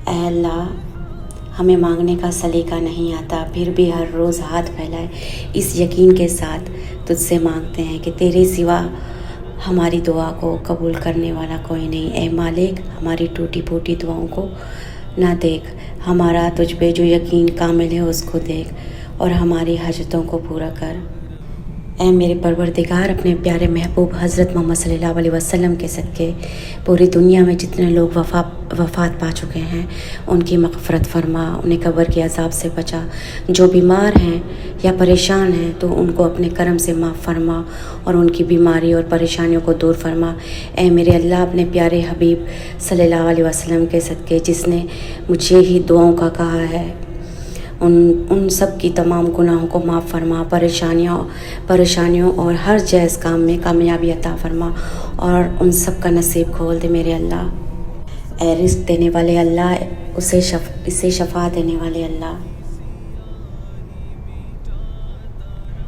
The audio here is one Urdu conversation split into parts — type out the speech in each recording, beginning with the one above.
اے اللہ، ہمیں مانگنے کا سلیقہ نہیں آتا، پھر بھی ہر روز ہاتھ پھیلائے اس یقین کے ساتھ تجھ سے مانگتے ہیں کہ تیرے سوا ہماری دعا کو قبول کرنے والا کوئی نہیں۔ اے مالک، ہماری ٹوٹی پھوٹی دعاؤں کو نہ دیکھ، ہمارا تجھ پہ جو یقین کامل ہے اس کو دیکھ اور ہماری حاجتوں کو پورا کر۔ اے میرے پروردگار، اپنے پیارے محبوب حضرت محمد صلی اللہ علیہ وسلم کے صدقے پوری دنیا میں جتنے لوگ وفات پا چکے ہیں ان کی مغفرت فرما، انہیں قبر کے عذاب سے بچا۔ جو بیمار ہیں یا پریشان ہیں تو ان کو اپنے کرم سے معاف فرما اور ان کی بیماری اور پریشانیوں کو دور فرما۔ اے میرے اللہ، اپنے پیارے حبیب صلی اللہ علیہ وسلم کے صدقے جس نے مجھے ہی دعاؤں کا کہا ہے، ان سب کی تمام گناہوں کو معاف فرما، پریشانیوں اور ہر جائز کام میں کامیابی عطا فرما اور ان سب کا نصیب کھول دے میرے اللہ۔ اے رزق دینے والے اللہ، اسے شفا دینے والے اللہ،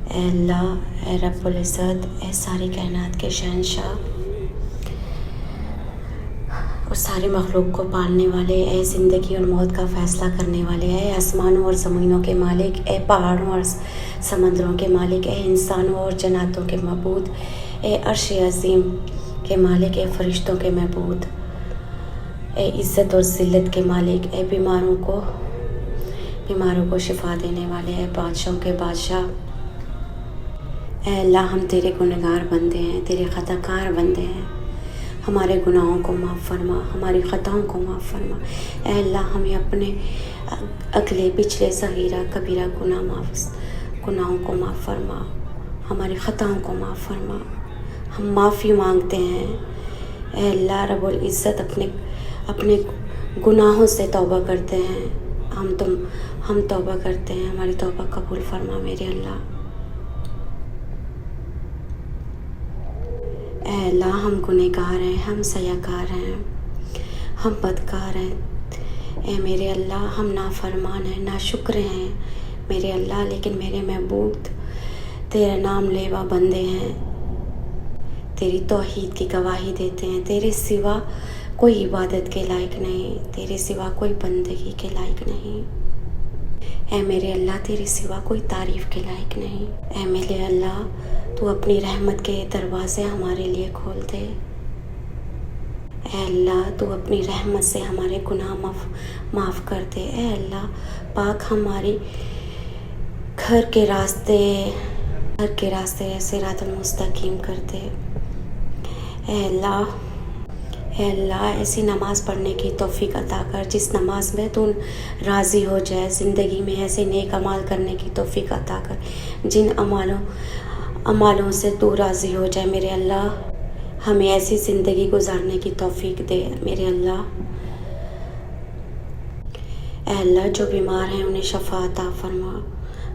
اے اللہ، اے رب العزت، اے ساری کائنات کے شہنشاہ اور ساری مخلوق کو پالنے والے، اے زندگی اور موت کا فیصلہ کرنے والے، اے آسمانوں اور زمینوں کے مالک، اے پہاڑوں اور سمندروں کے مالک، اے انسانوں اور جناتوں کے معبود، اے عرش عظیم کے مالک، اے فرشتوں کے معبود، اے عزت اور ذلت کے مالک، اے بیماروں کو شفا دینے والے، اے بادشاہوں کے بادشاہ، اے اللہ، ہم تیرے گنہگار بندے ہیں، تیرے خطا کار بندے ہیں، ہمارے گناہوں کو معاف فرما، ہماری خطاؤں کو معاف فرما۔ اے اللہ، ہمیں اپنے اگلے پچھلے صغیرہ کبیرہ گناہوں کو معاف فرما، ہماری خطاؤں کو معاف فرما۔ ہم معافی مانگتے ہیں اے اللہ رب العزت، اپنے گناہوں سے توبہ کرتے ہیں، ہم توبہ کرتے ہیں، ہماری توبہ قبول فرما میرے اللہ۔ اے اللہ، ہم گنہگار ہیں، ہم سیاکار ہیں، ہم بدکار ہیں، اے میرے اللہ، ہم نافرمان ہیں، ناشکر ہیں میرے اللہ، لیکن میرے محبوب تیرا نام لیوا بندے ہیں، تیری توحید کی گواہی دیتے ہیں، تیرے سوا کوئی عبادت کے لائق نہیں، تیرے سوا کوئی بندگی کے لائق نہیں، اے میرے اللہ، تیرے سوا کوئی تعریف کے لائق نہیں۔ اے میرے اللہ، تو اپنی رحمت کے دروازے ہمارے لیے کھول دے، اے اللہ، تو اپنی رحمت سے ہمارے گناہ معاف کر دے، اے اللہ پاک، ہماری گھر کے راستے صراط المستقیم کر دے، اے اللہ ایسی نماز پڑھنے کی توفیق عطا کر جس نماز میں تو راضی ہو جائے، زندگی میں ایسے نیک اعمال کرنے کی توفیق عطا کر جن اعمالوں سے تو راضی ہو جائے میرے اللہ، ہمیں ایسی زندگی گزارنے کی توفیق دے میرے اللہ۔ اے اللہ، جو بیمار ہیں انہیں شفا عطا فرما،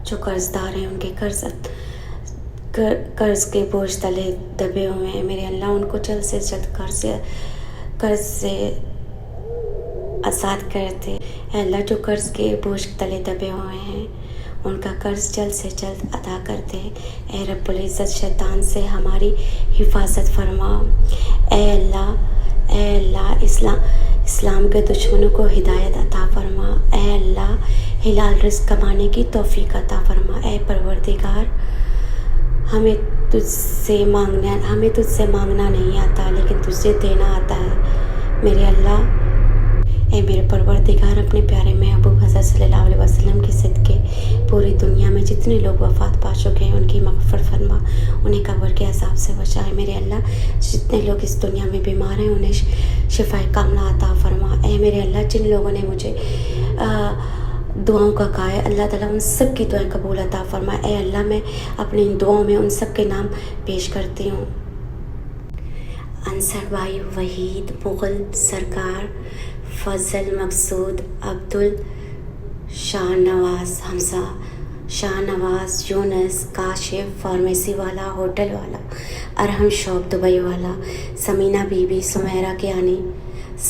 جو قرض دار ہیں ان کے قرض کے بوجھ تلے دبے ہوئے ہیں میرے اللہ، ان کو جلد سے جلد قرض سے آزاد کر دے، اے اللہ، جو قرض کے بوجھ تلے دبے ہوئے ہیں ان کا قرض جلد سے جلد ادا کر دے، اے رب العزت، شیطان سے ہماری حفاظت فرما، اے اللہ اسلام کے دشمنوں کو ہدایت عطا فرما، اے اللہ حلال رزق کمانے کی توفیق عطا فرما، اے پروردگار، ہمیں تجھ سے مانگنا نہیں آتا لیکن تجھ سے دینا آتا ہے میرے اللہ۔ اے میرے پروردگار، اپنے پیارے محبوب حضرت صلی اللہ علیہ وسلم کے صدقے پوری دنیا میں جتنے لوگ وفات پا چکے ہیں ان کی مغفرت فرما، انہیں قبر کے عذاب سے بچائے میرے اللہ، جتنے لوگ اس دنیا میں بیمار ہیں انہیں شفا کاملہ عطا فرما، اے میرے اللہ، جن لوگوں نے مجھے دعاؤں کا کہا ہے اللہ تعالیٰ ان سب کی دعائیں قبول عطا فرمائے، اے اللہ میں اپنی ان دعاؤں میں ان سب کے نام پیش کرتی ہوں: انصر بھائی، وحید، مغل سرکار، فضل، مقصود، عبدل، شاہ نواز، حمزہ، شاہ نواز، یونس، کاشف، فارمیسی والا، ہوٹل والا، ارحم شاپ دبئی والا، سمینہ بی بی، سمیرہ کیانی،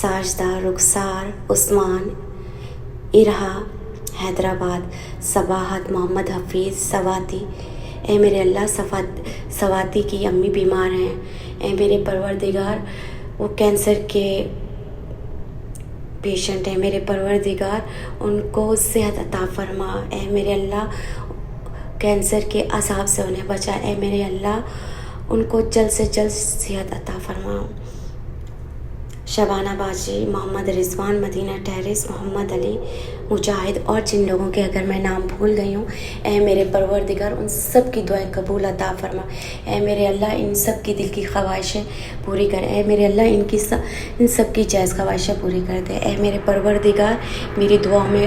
ساجدہ، رخسار، عثمان، ارہا، حیدرآباد، صباحت، محمد حفیظ، سواتی، اے میرے اللہ سواتی کی امی بیمار ہیں، اے میرے پروردگار وہ کینسر کے پیشنٹ ہیں میرے پروردگار ان کو صحت عطا فرما، اے میرے اللہ کینسر کے عذاب سے انہیں بچا، اے میرے اللہ ان کو جلد سے جلد صحت عطا فرما۔ شبانہ باجی، محمد رضوان، مدینہ ٹیرس، محمد علی مجاہد اور جن لوگوں کے اگر میں نام بھول گئی ہوں، اے میرے پروردگار ان سب کی دعائیں قبول عطا فرما، اے میرے اللہ ان سب کی دل کی خواہشیں پوری کر، اے میرے اللہ ان سب کی جائز خواہشیں پوری کر دے، اے میرے پروردگار میری دعاؤں میں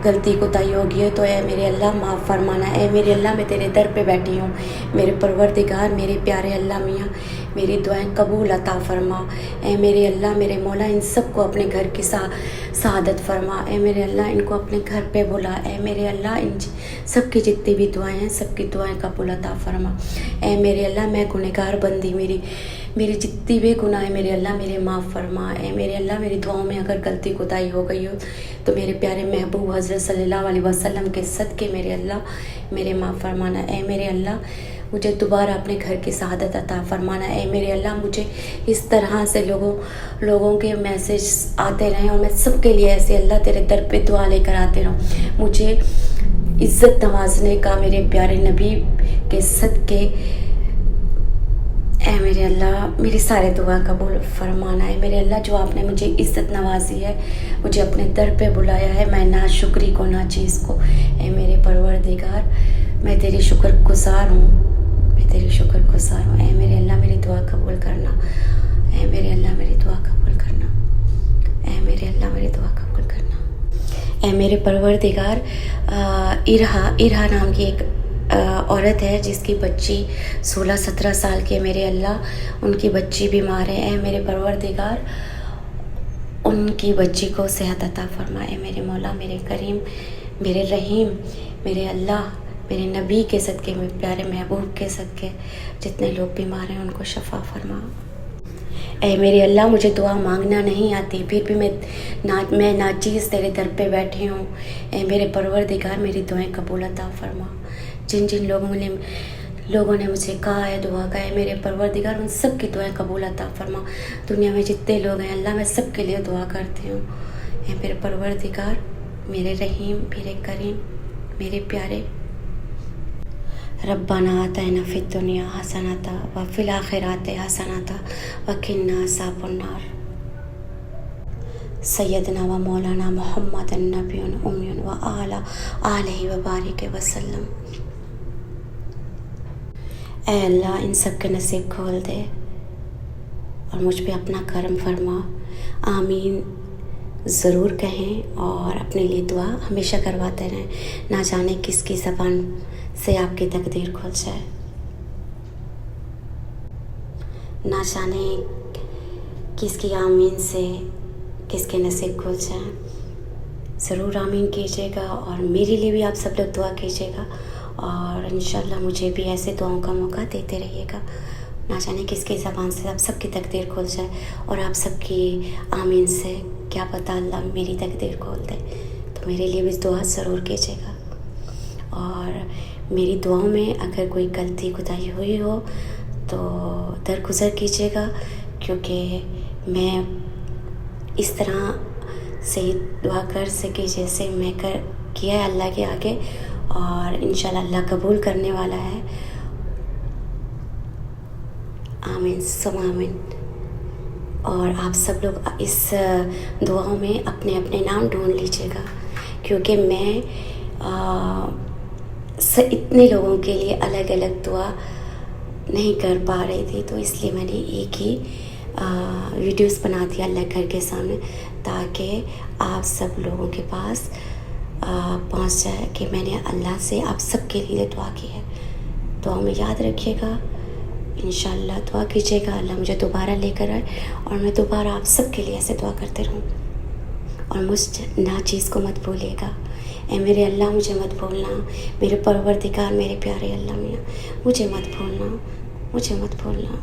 غلطی کوتاہی ہوگی ہے تو اے میرے اللہ معاف فرمانا، اے میرے اللہ میں تیرے در پہ بیٹھی ہوں، میرے پروردگار میرے پیارے اللہ میاں میری دعائیں قبول عطا فرما، اے میرے اللہ میرے مولا ان سب کو اپنے گھر کی سعادت فرما، اے میرے اللہ ان کو اپنے گھر پہ بلا، اے میرے اللہ ان سب کی جتنی بھی دعائیں ہیں سب کی دعائیں قبول عطا فرما، اے میرے اللہ میں گنہگار بندی میری جتنی بھی گناہ ہے میرے اللہ میرے معاف فرما، اے میرے اللہ میری دعاؤں میں اگر غلطی کوتاہی ہو گئی ہو تو میرے پیارے محبوب حضرت صلی اللہ علیہ وسلم کے صدقے میرے اللہ میرے معاف فرمانا، اے میرے اللہ مجھے دوبارہ اپنے گھر کی سعادت عطا فرمانا، اے میرے اللہ مجھے اس طرح سے لوگوں کے میسیج آتے رہیں اور میں سب کے لیے ایسے اللہ تیرے در پہ دعا لے کر آتے رہوں، مجھے عزت نوازنے کا میرے پیارے نبی کے صدقے اے میرے اللہ میری سارے دعا قبول فرمانا ہے، میرے اللہ جو آپ نے مجھے عزت نوازی ہے مجھے اپنے در پہ بلایا ہے، میں نا شکری کو نا چیز کو، اے میرے پروردگار میں تیری شکر گزار ہوں، اے میرے اللہ میری دعا قبول کرنا، اے میرے اللہ میری دعا قبول کرنا، اے میرے اللہ میری دعا قبول کرنا، اے میرے پروردگار ارہا نام کی ایک عورت ہے جس کی بچی 16-17 سال کی ہے، میرے اللہ ان کی بچی بیمار ہے، اے میرے پروردگار ان کی بچی کو صحت عطا فرما، اے میرے مولا میرے کریم میرے رحیم میرے اللہ میرے نبی کے صدقے میں پیارے محبوب کے صدقے جتنے لوگ بیمار ہیں ان کو شفا فرما، اے میرے اللہ مجھے دعا مانگنا نہیں آتی پھر بھی میں ناچیز تیرے در پہ بیٹھی ہوں، اے میرے پروردگار میری دعائیں قبول عطا فرما، جن لوگوں نے مجھے کہا ہے دعا کا، اے میرے پروردگار ان سب کی دعائیں قبول عطا فرما، دنیا میں جتنے لوگ ہیں اللہ میں سب کے لیے دعا کرتی ہوں، اے میرے پروردگار میرے رحیم میرے کریم میرے پیارے، ربنا آتنا فی الدنیا حسنۃ وفی الآخرۃ حسنۃ وقنا عذاب النار، سیدنا و مولانا محمد نبی امی و اعلیٰ آلہ وبارک وسلم، اے اللہ ان سب کے نصیب کھول دے اور مجھ پہ اپنا کرم فرما، آمین ضرور کہیں اور اپنے لیے دعا ہمیشہ کرواتے رہیں، نہ جانے کس کی زبان سے آپ کی تقدیر کھل جائے، نہ جانے کس کی آمین سے کس کے نصیب کھل جائیں، ضرور آمین کیجیے گا اور میرے لیے بھی آپ سب لوگ دعا کیجیے گا اور انشاءاللہ مجھے بھی ایسے دعاؤں کا موقع دیتے رہیے گا، نہ جانے کس کی زبان سے آپ سب کی تقدیر کھل جائے اور آپ سب کی آمین سے کیا پتہ اللہ میری تقدیر کھول دے، تو میرے لیے بھی دعا ضرور کیجیے گا اور میری دعاؤں میں اگر کوئی غلطی کوتاہی ہوئی ہو تو درگزر کیجیے گا، کیونکہ میں اس طرح سے دعا کر سکی جیسے میں کیا ہے اللہ کے آگے، اور انشاءاللہ اللہ قبول کرنے والا ہے، آمین سم آمین، اور آپ سب لوگ اس دعاؤں میں اپنے اپنے نام ڈھونڈ لیجیے گا، کیونکہ میں اتنے لوگوں کے لیے الگ الگ دعا نہیں کر پا رہی تھی، تو اس لیے میں نے ایک ہی ویڈیوز بنا دیا اللہ گھر کے سامنے، تاکہ آپ سب لوگوں کے پاس پہنچ جائے کہ میں نے اللہ سے آپ سب کے لیے دعا کی ہے، دعا میں یاد رکھیے گا، انشاءاللہ دعا کیجیے گا اللہ مجھے دوبارہ لے کر آئے اور میں دوبارہ آپ سب کے لیے ایسے دعا کرتے رہوں، اور مجھ ناچیز کو مت بھولیے گا، اے میرے اللہ مجھے مت بھولنا، میرے پروردگار میرے پیارے اللہ میاں مجھے مت بھولنا، مجھے مت بھولنا۔